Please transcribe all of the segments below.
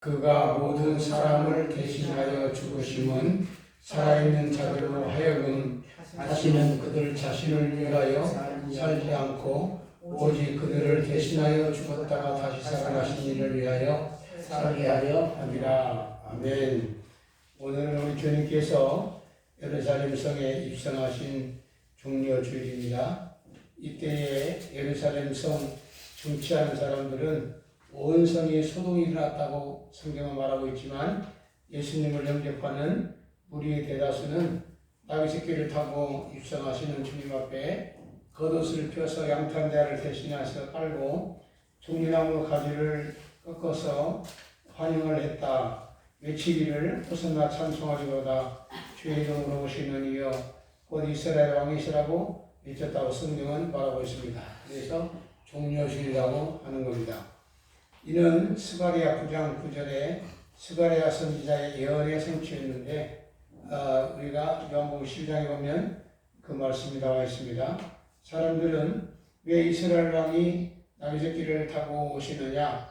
그가 모든 사람을 대신하여 죽으심은 살아있는 자들로 하여금 다시는 그들 자신을 위하여 살지 않고 오직 그들을 대신하여 죽었다가 다시 살아나신 이를 위하여 살게 하려 함이라. 아멘. 오늘은 우리 주님께서 예루살렘 성에 입성하신 종려주일입니다. 이때에 예루살렘 성 정치하는 사람들은 온 성이 소동이 일어났다고 성경은 말하고 있지만 예수님을 영접하는 무리의 대다수는 다윗의 길을 타고 입성하시는 주님 앞에 겉옷을 펴서 양탄대를 대신해서 깔고 종려나무 가지를 꺾어서 환영을 했다. 외치기를 호산나 찬송하리로다. 주의 이름으로 오시는 이여 곧 이스라엘 왕이시라고 외쳤다고 성경은 말하고 있습니다. 그래서 종려주일이라고 하는 겁니다. 이는 스가랴 9장 9절에 스가랴 선지자의 예언의 성취였는데 우리가 요한복음 10장에 보면 그 말씀이 나와 있습니다. 사람들은 왜 이스라엘 왕이 다윗의 길을 타고 오시느냐,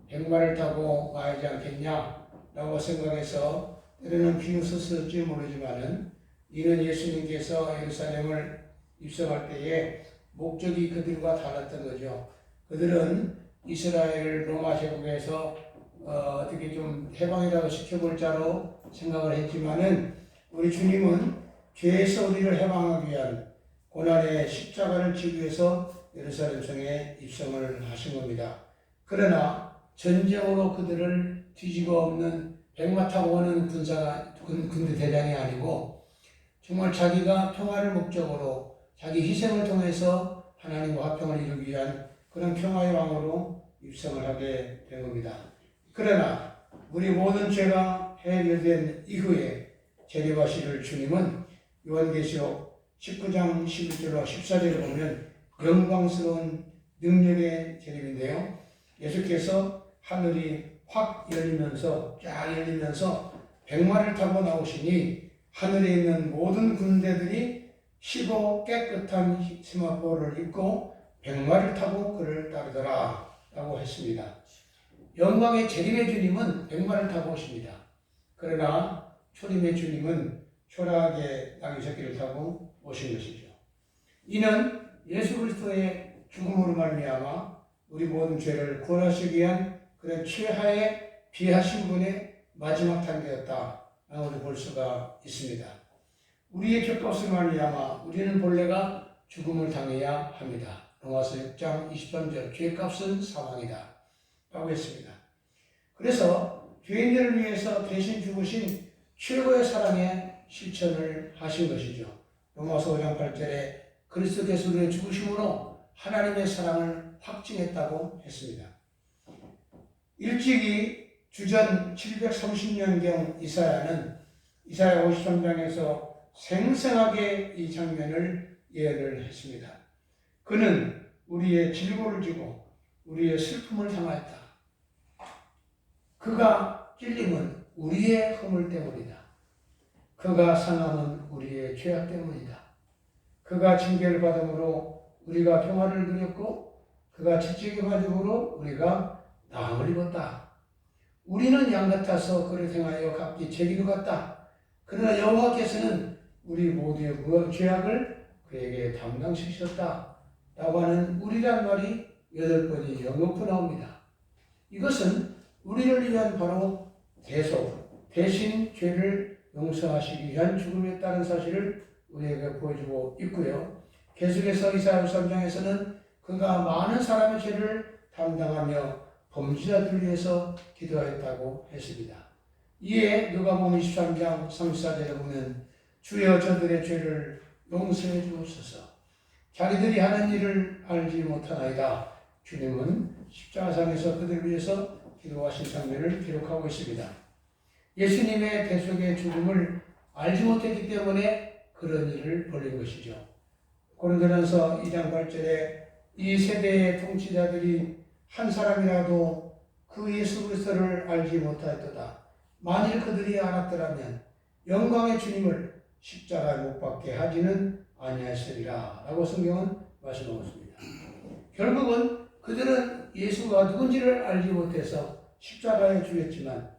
백마를 타고 와야지 않겠냐 라고 생각해서 때로는 비웃었을지 모르지만은 이는 예수님께서 예루살렘을 입성할 때에 목적이 그들과 달랐던 거죠. 그들은 이스라엘을 로마 제국에서 어떻게 좀 해방이라도 시켜볼 자로 생각을 했지만은 우리 주님은 죄에서 우리를 해방하기 위한 고난의 십자가를 지기 위해서 예루살렘 성에 입성을 하신 겁니다. 그러나 전쟁으로 그들을 뒤집어 엎는 백마 타고 오는 군대 대장이 아니고 정말 자기가 평화를 목적으로 자기 희생을 통해서 하나님과 화평을 이루기 위한 그런 평화의 왕으로 입성을 하게 된 겁니다. 그러나 우리 모든 죄가 해결된 이후에 재림하실 주님은 요한계시록 19장 11절과 14절을 보면 영광스러운 능력의 재림인데요. 예수께서 하늘이 확 열리면서 쫙 열리면서 백마를 타고 나오시니 하늘에 있는 모든 군대들이 희고 깨끗한 세마포를 입고 백마를 타고 그를 따르더라 라고 했습니다. 영광의 재림의 주님은 백마를 타고 오십니다. 그러나 초림의 주님은 초라하게 다윗의 길을 타고 오신 것이죠. 이는 예수 그리스도의 죽음으로 말미암아 우리 모든 죄를 구원하시기 위한 그런 최하의 비하신 분의 마지막 단계였다 라고 볼 수가 있습니다. 우리의 죄값을 말미암아 우리는 본래가 죽음을 당해야 합니다. 로마서 6장 23절 죄값은 사망이다 라고 했습니다. 그래서 죄인들을 위해서 대신 죽으신 최고의 사랑의 실천을 하신 것이죠. 로마서 5장 8절에 그리스도께서 우리의 죽으심으로 하나님의 사랑을 확증했다고 했습니다. 일찍이 주전 730년경 이사야는 이사야 53장에서 생생하게 이 장면을 예언을 했습니다. 그는 우리의 질고를 지고 우리의 슬픔을 당하였다. 그가 찔림은 우리의 허물 때문이다. 그가 상함은 우리의 죄악 때문이다. 그가 징계를 받음으로 우리가 평화를 누렸고 그가 채찍을 받음으로 우리가 나음을 입었다. 우리는 양 같아서 그를 행하여 각기 제기로 갔다. 그러나 여호와께서는 우리 모두의 죄악을 그에게 담당시키셨다. 라고 하는 우리란 말이 8번이 연거푸 나옵니다. 이것은 우리를 위한 바로 대신 죄를 용서하시기 위한 죽음이었다는 사실을 우리에게 보여주고 있고요. 계속해서 이사야 3장에서는 그가 많은 사람의 죄를 담당하며 범죄자들을 위해서 기도하였다고 했습니다. 이에 누가복음 23장 34절에 보면 주여 저들의 죄를 용서해 주옵소서. 자기들이 하는 일을 알지 못하나이다. 주님은 십자가상에서 그들을 위해서 기도하신 장면을 기록하고 있습니다. 예수님의 대속의 죽음을 알지 못했기 때문에 그런 일을 벌린 것이죠. 고린도전서 2장 8절에 이 세대의 통치자들이 한 사람이라도 그 예수 그리스도를 알지 못하였도다. 만일 그들이 알았더라면 영광의 주님을 십자가에 못 박게 하지는 아니하시리라 라고 성경은 말씀하고 있습니다. 결국은 그들은 예수가 누군지를 알지 못해서 십자가에 죽였지만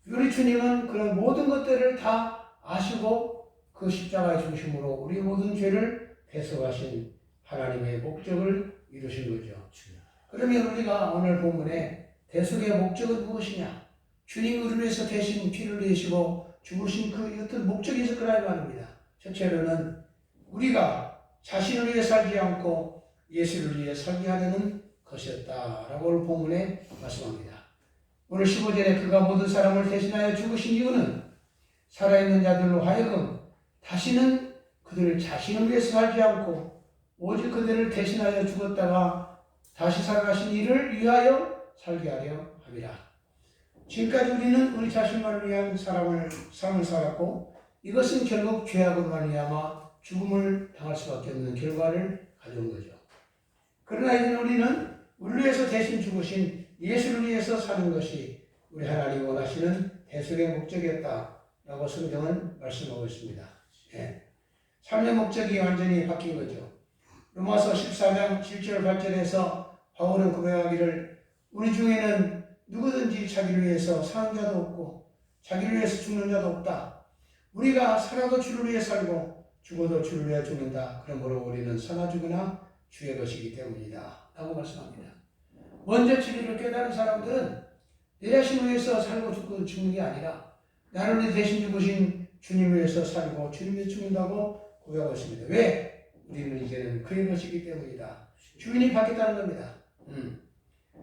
우리 주님은 그런 모든 것들을 다 아시고 그 십자가의 중심으로 우리 모든 죄를 대속하신 하나님의 목적을 이루신 거죠. 그러면 우리가 오늘 본문에 대속의 목적은 무엇이냐? 주님이 우리를 위해서 대신 피를 내시고 죽으신 그 어떤 목적이 있을 거라 말입니다. 첫째로는 우리가 자신을 위해 살지 않고 예수를 위해 살게 하려는 것이었다라고 오늘 본문에 말씀합니다. 오늘 15절에 그가 모든 사람을 대신하여 죽으신 이유는 살아있는 자들로 하여금 다시는 그들을 자신을 위해서 살지 않고 오직 그들을 대신하여 죽었다가 다시 살아가신 이를 위하여 살게 하려 함이라. 지금까지 우리는 우리 자신만을 위한 삶을 살았고 이것은 결국 죄악으로 말미암아 죽음을 당할 수밖에 없는 결과를 가져온 거죠. 그러나 이제 우리는 우리를 위해서 대신 죽으신 예수를 위해서 사는 것이 우리 하나님이 원하시는 대속의 목적이었다라고 성경은 말씀하고 있습니다. 삶의 목적이 완전히 바뀐 거죠. 로마서 14장 7절 8절에서 바울은 고백하기를 우리 중에는 누구든지 자기를 위해서 사는 자도 없고 자기를 위해서 죽는 자도 없다. 우리가 살아도 주를 위해 살고 죽어도 주를 위해 죽는다. 그러므로 우리는 사나 죽으나 주의 것이기 때문이다. 라고 말씀합니다. 먼저 진리를 깨달은 사람들은 내 자신을 위해서 살고 죽고 죽는 게 아니라 나를 위해 대신 죽으신 주님을 위해서 살고 주님을 위해 죽는다고 고백하고 있습니다. 왜? 우리는 이제는 그의 것이기 때문이다. 주인이 바뀌었다는 겁니다.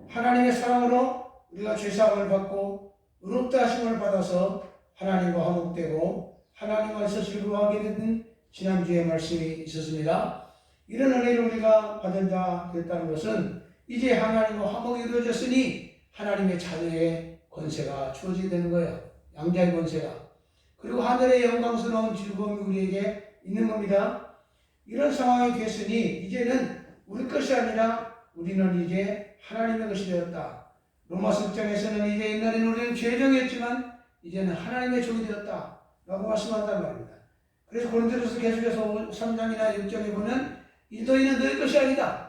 하나님의 사랑으로 우리가 죄사함을 받고 의롭다 하심을 받아서 하나님과 화목되고 하나님 안에서 즐거워하게 된 지난주에 말씀이 있었습니다. 이런 은혜를 우리가 받은 자 됐다는 것은 이제 하나님과 화목이 이루어졌으니 하나님의 자녀의 권세가 주어지게 되는 거예요. 양자의 권세가. 그리고 하늘의 영광스러운 즐거움이 우리에게 있는 겁니다. 이런 상황이 됐으니 이제는 우리 것이 아니라 우리는 이제 하나님의 것이 되었다. 로마서 6장에서는 이제 옛날에는 우리는 죄종이었지만 이제는 하나님의 종이 되었다 라고 말씀한단 말입니다. 그래서 고린도전서 계속해서 3장이나 6장에 보면 너희는 너희 것이 아니다.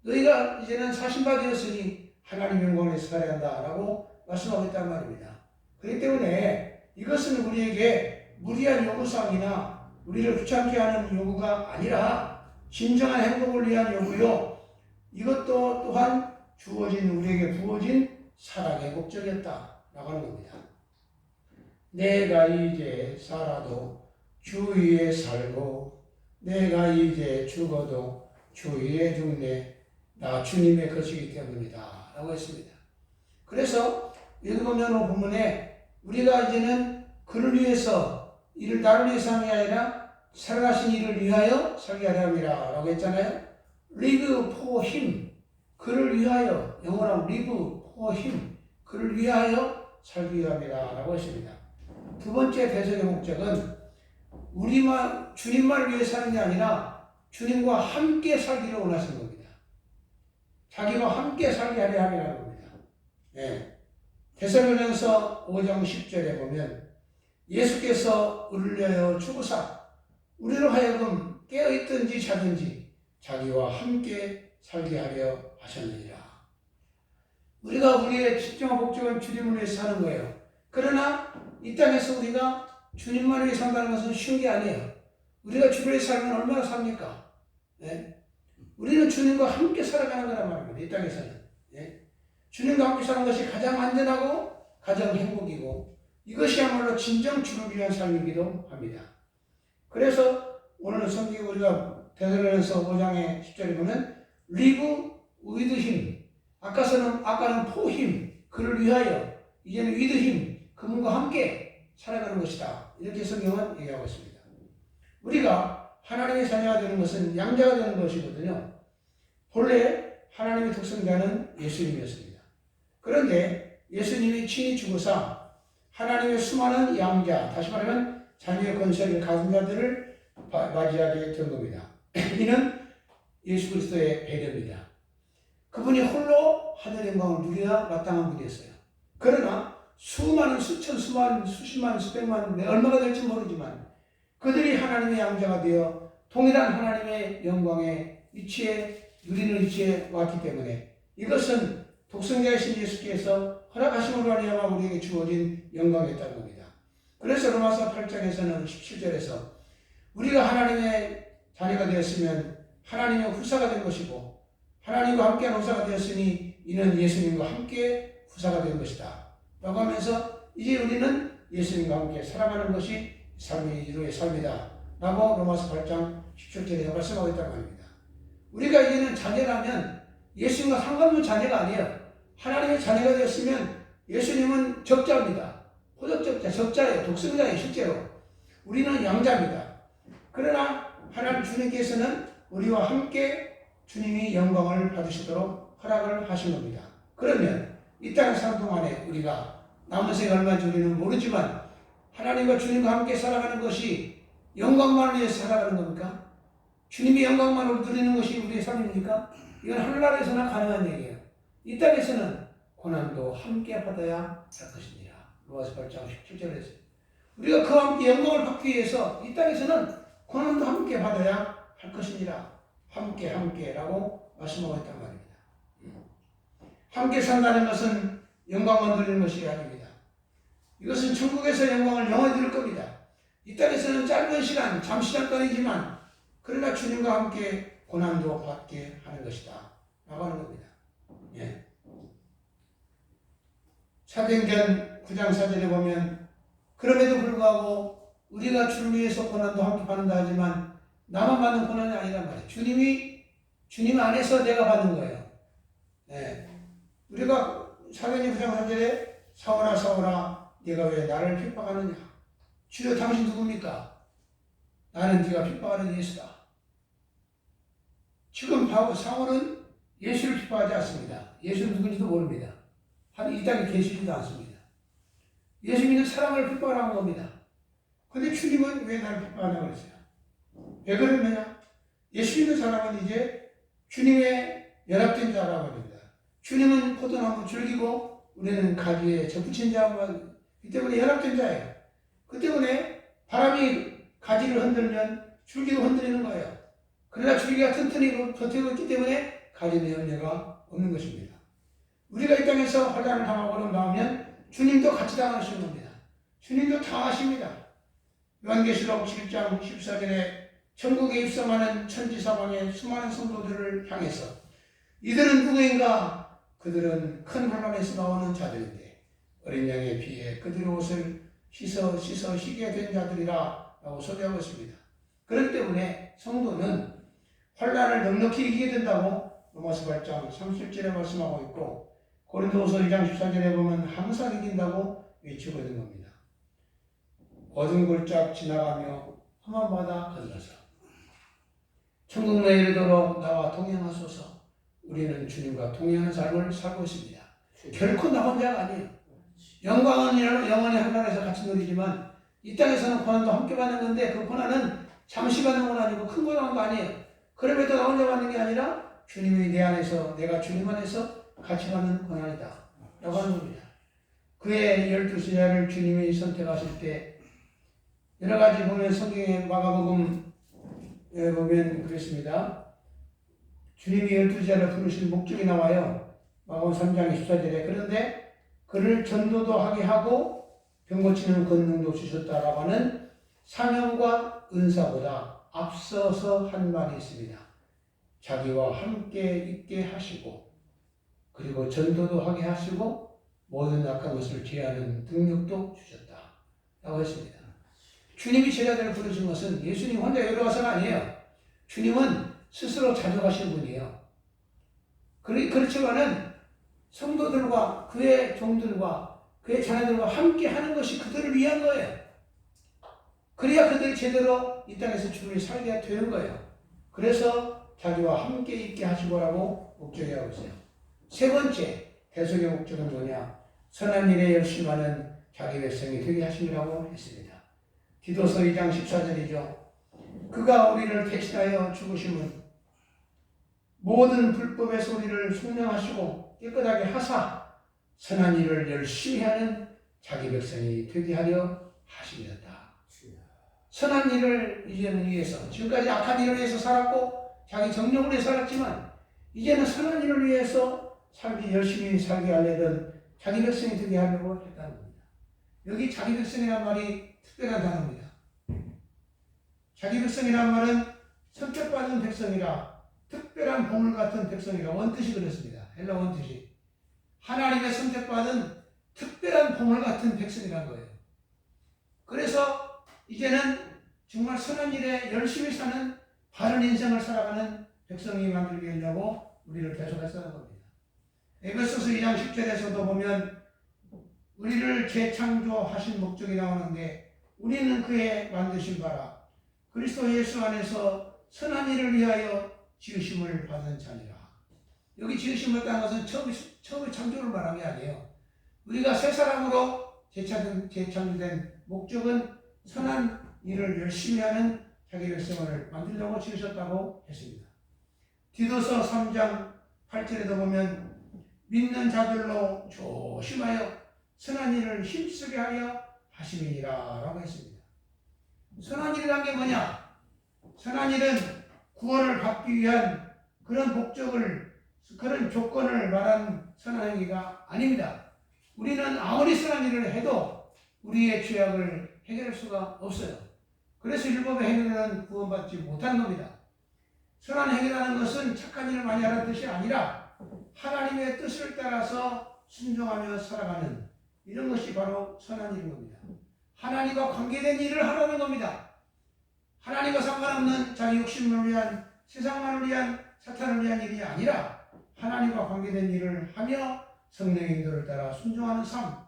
너희가 이제는 사신바 되었으니 하나님 영광을 살아야 한다 라고 말씀하고 있단 말입니다. 그렇기 때문에 이것은 우리에게 무리한 요구사항이나 우리를 귀찮게 하는 요구가 아니라 진정한 행복을 위한 요구요. 이것도 또한 우리에게 부어진 사랑의 목적이었다 라고 하는 겁니다. 내가 이제 살아도 주 위에 살고 내가 이제 죽어도 주 위에 죽네. 나 주님의 것이기 때문이다 라고 했습니다. 그래서 읽어보면 본문에 우리가 이제는 그를 위해서 이를 나를 위해서 함이 아니라 살아가신 이를 위하여 살게 하려 함이라 라고 했잖아요. Live for him. 그를 위하여 영어로 live for him. 그를 위하여 살기 위함이라 라고 했습니다. 두 번째 대속의 목적은 주님만을 위해 사는 게 아니라 주님과 함께 살기를 원하시는 겁니다. 자기와 함께 살게 하려 함이라는 겁니다. 데살로니가서 5장 10절에 보면 예수께서 우리를 위하여 죽으사 우리로 하여금 깨어있든지 자든지 자기와 함께 살게 하려 하셨느니라. 우리가 우리의 진정한 목적은 주님을 위해서 사는 거예요. 그러나 이 땅에서 우리가 주님만을 위해 산다는 것은 쉬운 게 아니에요. 우리가 주를 위해 살면 얼마나 삽니까? 우리는 주님과 함께 살아가는 거란 말입니다. 이 땅에서는. 주님과 함께 사는 것이 가장 안전하고 가장 행복이고 이것이야말로 진정 주를 위한 삶이기도 합니다. 그래서 오늘 성경 우리가 데살로니가서 5장의 10절에 보면 live with him. 아까는 for him. 그를 위하여. 이제는 with him. 그분과 함께 살아가는 것이다. 이렇게 성경은 얘기하고 있습니다. 우리가 하나님의 자녀가 되는 것은 양자가 되는 것이거든요. 본래 하나님의 독생자는 예수님이었습니다. 그런데 예수님이 친히 죽으사 하나님의 수많은 양자, 다시 말하면 자녀의 권세를 가진 자들을 맞이하게 된 겁니다. 이는 예수 그리스도의 배려입니다. 그분이 홀로 하늘의 영광을 누리야 마땅한 분이었어요. 그러나 수많은 수천, 수만, 수십만, 수백만, 얼마가 될지 모르지만 그들이 하나님의 양자가 되어 동일한 하나님의 영광의 위치에 누리는 위치에 왔기 때문에 이것은 독생자이신 예수께서 허락하심으로 말미암아 우리에게 주어진 영광이었다는 겁니다. 그래서 로마서 8장에서는 17절에서 우리가 하나님의 자녀가 되었으면 하나님의 후사가 된 것이고 하나님과 함께한 후사가 되었으니 이는 예수님과 함께 후사가 된 것이다 라고 하면서 이제 우리는 예수님과 함께 살아가는 것이 삶의 이루의 삶이다 라고 로마서 8장 17절에 말씀하고 있단 말입니다. 우리가 이제는 자녀라면 예수님과 상관없는 자녀가 아니에요. 하나님의 자녀가 되었으면 예수님은 적자입니다. 호적적자, 적자예요. 독생자예요. 실제로 우리는 양자입니다. 그러나 하나님 주님께서는 우리와 함께 주님이 영광을 받으시도록 허락을 하신 겁니다. 그러면 이 땅에 사는 동안에 우리가 남은 생에 얼마인지 우리는 모르지만 하나님과 주님과 함께 살아가는 것이 영광만을 위해서 살아가는 겁니까? 주님의 영광만으로 누리는 것이 우리의 삶입니까? 이건 하늘나라에서나 가능한 얘기예요. 이 땅에서는 고난도 함께 받아야 할 것이니라. 로마서 8장 17절에서 우리가 그와 함께 영광을 받기 위해서 이 땅에서는 고난도 함께 받아야 할 것이니라. 함께라고 말씀하고 있단 말입니다. 함께 산다는 것은 영광만 누리는 것이 아닙니다. 이것은 천국에서 영광을 영원히 누릴 겁니다. 이 땅에서는 짧은 시간, 잠시 잠깐이지만 그러나 주님과 함께 고난도 받게 하는 것이다 라고 하는 겁니다. 예. 사도행전 9장 4절에 보면 그럼에도 불구하고 우리가 주를 위해서 고난도 함께 받는다 하지만 나만 받는 고난이 아니란 말이에요. 주님 안에서 내가 받는 거예요. 네. 우리가 사도행전 9장 4절에 사울아 사울아 네가 왜 나를 핍박하느냐. 주여 당신 누굽니까? 나는 네가 핍박하는 예수다. 지금 사울은 예수를 핍박하지 않습니다. 예수는 누군지도 모릅니다. 이 땅에 계시지도 않습니다. 예수 믿는 사람을 핍박하는 겁니다. 그런데 주님은 왜 나를 핍박하냐고 그랬어요. 왜 그러느냐? 예수 믿는 사람은 이제 주님의 연합된 자라고 합니다. 주님은 포도나무 줄기고 우리는 가지에 접붙인 자고 이 때문에 연합된 자예요. 그 때문에 바람이 가지를 흔들면 줄기도 흔들리는 거예요. 그러나 줄기가 튼튼히 버티고 있기 때문에 가지는 염려가 없는 것입니다. 우리가 이 땅에서 환난을 당하고 나오면 주님도 같이 당하시는 겁니다. 주님도 당하십니다. 요한계시록 7장 14절에 천국에 입성하는 천지사방의 수많은 성도들을 향해서 이들은 누구인가? 그들은 큰 환난에서 나오는 자들인데 어린 양의 피에 그들의 옷을 씻어 쉬게 된 자들이라 라고 소개하고 있습니다. 그렇기 때문에 성도는 환난을 넉넉히 이기게 된다고 로마서 8장 30절에 말씀하고 있고 고린도후서 2장 14절에 보면 항상 이긴다고 외치고 있는 겁니다. 어두운 골짝 지나가며 험한바다 건너서 천국 내에 이르도록 나와 동행하소서. 우리는 주님과 동행하는 삶을 살고 있습니다. 결코 나 혼자가 아니에요. 영광은 영원히 하늘나라에서 같이 누리지만 이 땅에서는 고난도 함께 받는 건데 그 고난은 잠시 받는 건 아니고 큰 고난도 아니에요. 그럼에도 나 혼자 받는 게 아니라 주님이 내 안에서 내가 주님 안에서 같이 받는 고난이다 라고 하는 겁니다. 그의 12제자를 주님이 선택하실 때 여러 가지 보면 성경의 마가복음에 보면 그랬습니다. 주님이 12제자를 부르신 목적이 나와요. 마가복음 3장 24절에 그런데 그를 전도도 하게 하고 병 고치는 권능도 주셨다라고 하는 사명과 은사보다 앞서서 한 말이 있습니다. 자기와 함께 있게 하시고 그리고 전도도 하게 하시고 모든 악한 것을 제하는 능력도 주셨다 라고 했습니다. 주님이 제자들을 부르신 것은 예수님 혼자 여러와서가 아니에요. 주님은 스스로 자족하신 분이에요. 그렇지만은 성도들과 그의 종들과 그의 자녀들과 함께 하는 것이 그들을 위한 거예요. 그래야 그들이 제대로 이 땅에서 주를 살게 되는 거예요. 그래서 자기와 함께 있게 하시고라고 목적이 하고 있어요. 세 번째 대속의 목적은 뭐냐? 선한 일에 열심하는 자기 백성이 되게 하심이라고 했습니다. 디도서 2장 14절이죠. 그가 우리를 대신하여 죽으심은 모든 불법의 소리를 속량하시고 깨끗하게 하사 선한 일을 열심히 하는 자기 백성이 되게 하려 하심이었다. 선한 일을 이제는 위해서 지금까지 악한 일을 위해서 살았고 자기 정력을 위해 살았지만 이제는 선한 일을 위해서 열심히 살게 하려던 자기 백성이 되게 하려고 했다는 겁니다. 여기 자기 백성이라는 말이 특별한 단어입니다. 자기 백성이라는 말은 선택받은 백성이라 특별한 보물 같은 백성이라 원뜻이 그렇습니다. 헬라 원뜻이 하나님의 선택받은 특별한 보물 같은 백성이라는 거예요. 그래서 이제는 정말 선한 일에 열심히 사는 바른 인생을 살아가는 백성이 만들게 하려고 우리를 대속했다는 겁니다. 에베소서 2장 10절에서도 보면 우리를 재창조하신 목적이 나오는데 우리는 그의 만드신 바라 그리스도 예수 안에서 선한 일을 위하여 지으심을 받은 자니라. 여기 지으심을 받은 것은 처음에 창조를 말한 게 아니에요. 우리가 새 사람으로 재창조된 목적은 선한 일을 열심히 하는 자기 백성을 만들려고 지으셨다고 했습니다. 디도서 3장 8절에도 보면 믿는 자들로 조심하여 선한 일을 힘쓰게 하려 하심이니라 라고 했습니다. 선한 일이란 게 뭐냐? 선한 일은 구원을 받기 위한 그런 목적을, 그런 조건을 말하는 선한 행위가 아닙니다. 우리는 아무리 선한 일을 해도 우리의 죄악을 해결할 수가 없어요. 그래서 율법의 행위는 구원받지 못하는 겁니다. 선한 행위라는 것은 착한 일을 많이 하라는 뜻이 아니라 하나님의 뜻을 따라서 순종하며 살아가는 이런 것이 바로 선한 일인 겁니다. 하나님과 관계된 일을 하라는 겁니다. 하나님과 상관없는 자기 욕심을 위한, 세상만을 위한, 사탄을 위한 일이 아니라 하나님과 관계된 일을 하며 성령의 인도를 따라 순종하는 삶,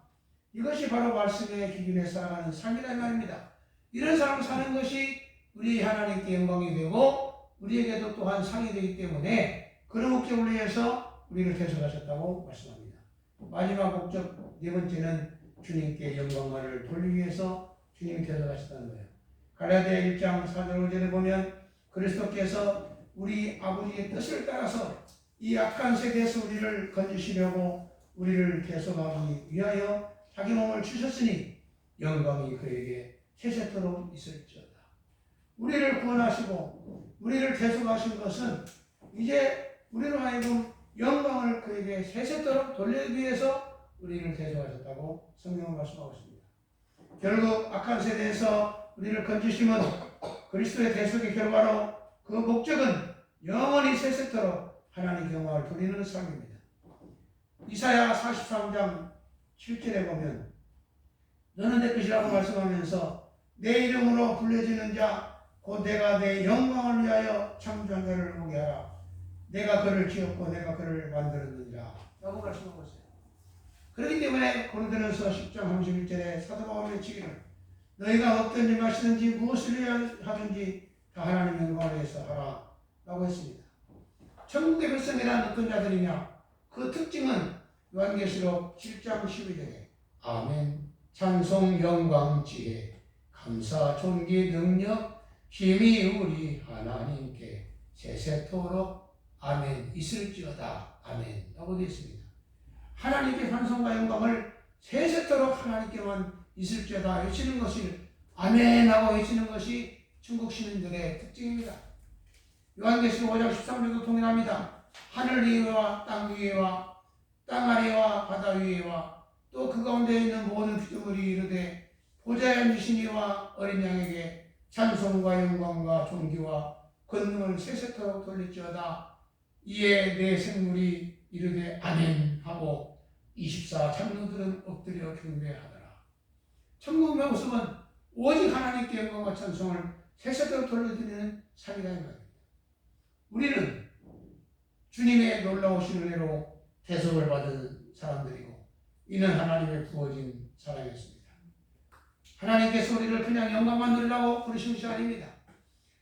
이것이 바로 말씀의 기준에 살아가는 삶이라는 말입니다. 이런 삶을 사는 것이 우리 하나님께 영광이 되고 우리에게도 또한 상이 되기 때문에 그런 목적을 위해서 우리를 대속하셨다고 말씀합니다. 마지막 목적 네 번째는 주님께 영광을 돌리기 위해서 주님이 대속하셨다는 거예요. 갈라디아 1장 4절 5절에 보면 그리스도께서 우리 아버지의 뜻을 따라서 이 악한 세대에서 우리를 건지시려고 우리를 대속하기 위하여 자기 몸을 주셨으니 영광이 그에게 세세토록 있을지어다. 우리를 구원하시고 우리를 대속하신 것은 이제 우리로 하여금 영광을 그에게 세세토록 돌리기 위해서 우리를 대속하셨다고 성경은 말씀하고 있습니다. 결국 악한 세대에서 우리를 건지심은 그리스도의 대속의 결과로 그 목적은 영원히 세세토록 하나님의 영광을 돌리는 삶입니다. 이사야 43장 7절에 보면 너는 내 것이라고 말씀하면서 내 이름으로 불려지는 자 곧 내가 내 영광을 위하여 창조한 자를 보게 하라. 내가 그를 지었고 내가 그를 만들었느니라 라고 말씀하고 있어요. 그렇기 때문에 고린도전서 10장 31절에 사도 바울이 외치기를 너희가 먹든지 마시든지 무엇을 하든지 다 하나님 영광을 위해서 하라 라고 했습니다. 천국의 백성이란 어떤 자들이냐? 그 특징은 요한계시록 7장 12절에 아멘 찬송 영광 지혜 감사 존귀 능력 힘이 우리 하나님께 세세토록 아멘 있을지어다 아멘 라고 되어 있습니다. 하나님께 찬송과 영광을 세세토록 하나님께만 있을지어다 외치는 것을 아멘 하고 외치는 것이 천국 시민들의 특징입니다. 요한계시록 5장 13절도 동일합니다. 하늘 위에와 땅 위에와 땅 아래와 바다 위에와 또 그 가운데 있는 모든 피조물이 이르되 보좌에 앉으신 이와 어린 양에게 찬송과 영광과 존귀와 권능을 세세토록 돌릴지어다. 이에 내 생물이 이르되 아멘 하고 24 장로들은 엎드려 경배하더라. 천국의 모습은 오직 하나님께 영광과 찬송을 세세토록 돌려드리는 삶이라는 말입니다. 우리는 주님의 놀라우신 은혜로 대속을 받은 사람들이고 이는 하나님의 부어진 사랑이었습니다. 하나님께서 우리를 그냥 영광만 누리라고 부르신 것이 아닙니다.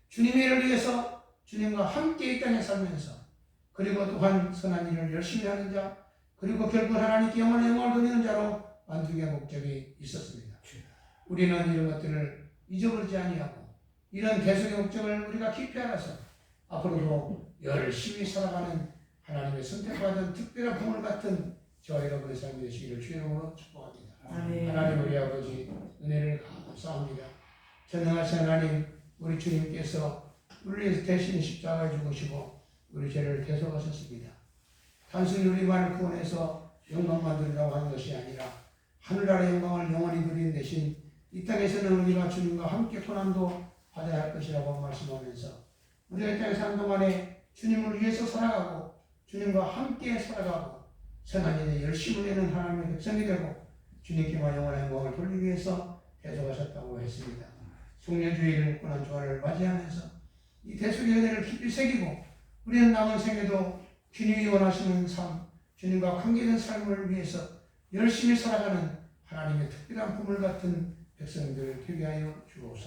주님의 일을 위해서 주님과 함께 이 땅에 살면서 그리고 또한 선한 일을 열심히 하는 자 그리고 결국 하나님께 영광을 돌리는 자로 만들기 위한 목적이 있었습니다. 우리는 이런 것들을 잊어버리지 아니하고 이런 대속의 목적을 우리가 깊이 알아서 앞으로도 열심히 살아가는 하나님의 선택받은 특별한 보물 같은 저와 여러분의 삶이 되시기를 주의 이름으로 축복합니다. 아멘. 하나님 우리 아버지 은혜를 감사합니다. 전능하신 하나님 우리 주님께서 우리를 위해서 대신 십자가에 죽으시고 우리 죄를 대속하셨습니다. 단순히 우리만을 구원해서 영광만 누리라고 하는 것이 아니라 하늘나라의 영광을 영원히 누리는 대신 이 땅에서는 우리가 주님과 함께 고난도 받아야 할 것이라고 말씀하면서 우리가 이 땅에 사는 동안에 주님을 위해서 살아가고 주님과 함께 살아가고 선한 일에 열심을 내는 하나님의 백성이 되고 주님께만 영원한 영광을 돌리기 위해서 대속하셨다고 했습니다. 송년주의를 고난주간을 맞이하면서 이 대속의 은혜를 깊이 새기고 우리는 남은 생에도 주님이 원하시는 삶, 주님과 관계된 삶을 위해서 열심히 살아가는 하나님의 특별한 꿈을 같은 백성들 되게 하여 주옵소서.